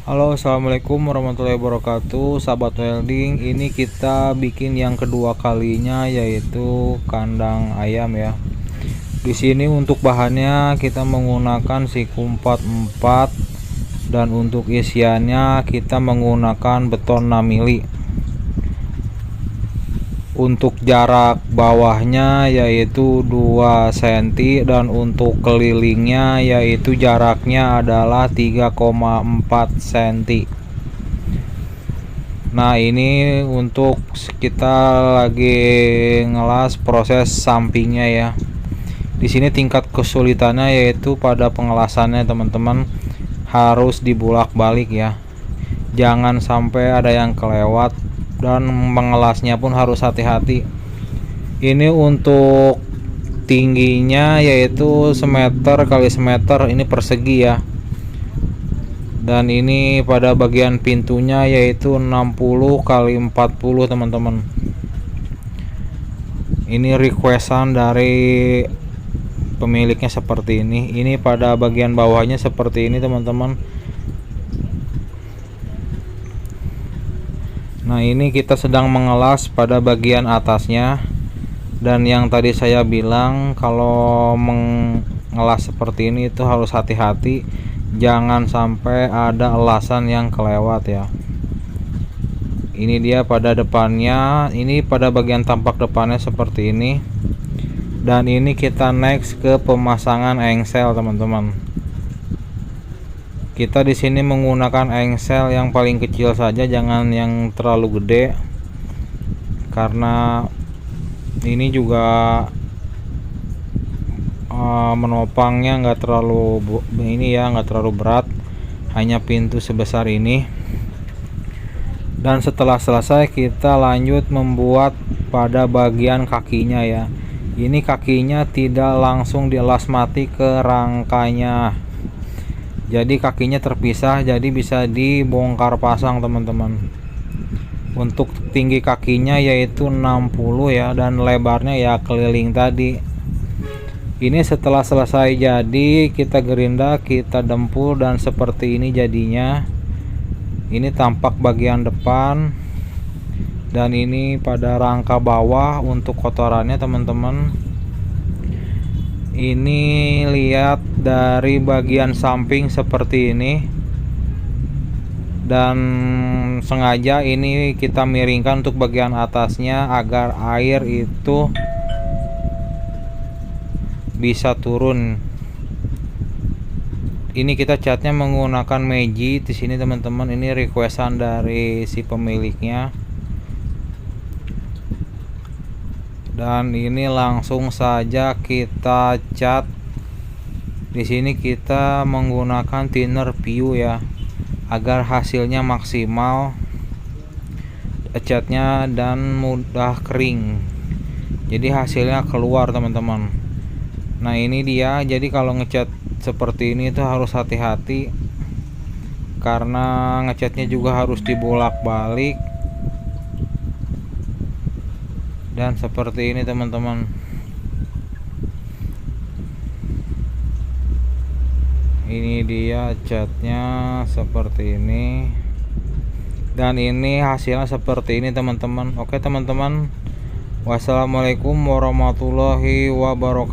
Halo, assalamualaikum warahmatullahi wabarakatuh, sahabat welding. Ini kita bikin yang kedua kalinya, yaitu kandang ayam ya. Di sini untuk bahannya kita menggunakan siku 44 dan untuk isiannya kita menggunakan beton 6 mili. Untuk jarak bawahnya yaitu 2 cm dan untuk kelilingnya yaitu jaraknya adalah 3,4 cm. Nah, ini untuk kita lagi ngelas proses sampingnya ya. Di sini tingkat kesulitannya yaitu pada pengelasannya, teman-teman, harus dibulak-balik ya. Jangan sampai ada yang kelewat, dan mengelasnya pun harus hati-hati. Ini untuk tingginya yaitu semeter kali semeter, ini persegi ya. Dan ini pada bagian pintunya yaitu 60 kali 40, teman-teman. Ini requestan dari pemiliknya seperti ini. Ini pada bagian bawahnya seperti ini, teman-teman. Nah, ini kita sedang mengelas pada bagian atasnya. Dan yang tadi saya bilang, kalau mengelas seperti ini itu harus hati-hati, jangan sampai ada elasan yang kelewat ya. Ini dia pada depannya, ini pada bagian tampak depannya seperti ini. Dan ini kita next ke pemasangan engsel, teman-teman. Kita di sini menggunakan engsel yang paling kecil saja, jangan yang terlalu gede, karena ini juga menopangnya nggak terlalu nggak terlalu berat, hanya pintu sebesar ini. Dan setelah selesai kita lanjut membuat pada bagian kakinya ya. Ini kakinya tidak langsung dielas mati ke rangkanya, jadi kakinya terpisah, jadi bisa dibongkar pasang, teman-teman. Untuk tinggi kakinya yaitu 60 ya, dan lebarnya ya keliling tadi. Ini setelah selesai jadi kita gerinda, kita dempul, dan seperti ini jadinya. Ini tampak bagian depan, dan ini pada rangka bawah untuk kotorannya, teman-teman. Ini lihat dari bagian samping seperti ini, dan sengaja ini kita miringkan untuk bagian atasnya agar air itu bisa turun. Ini kita catnya menggunakan Meji di sini, teman-teman. Ini requestan dari si pemiliknya. Dan ini langsung saja kita cat. Di sini kita menggunakan thinner PU ya, agar hasilnya maksimal catnya dan mudah kering. Jadi hasilnya keluar, teman-teman. Nah, ini dia. Jadi kalau ngecat seperti ini itu harus hati-hati, karena ngecatnya juga harus dibolak-balik. Dan seperti ini, teman-teman. Ini dia catnya seperti ini, dan ini hasilnya seperti ini, teman-teman. Oke, teman-teman, wassalamualaikum warahmatullahi wabarakatuh.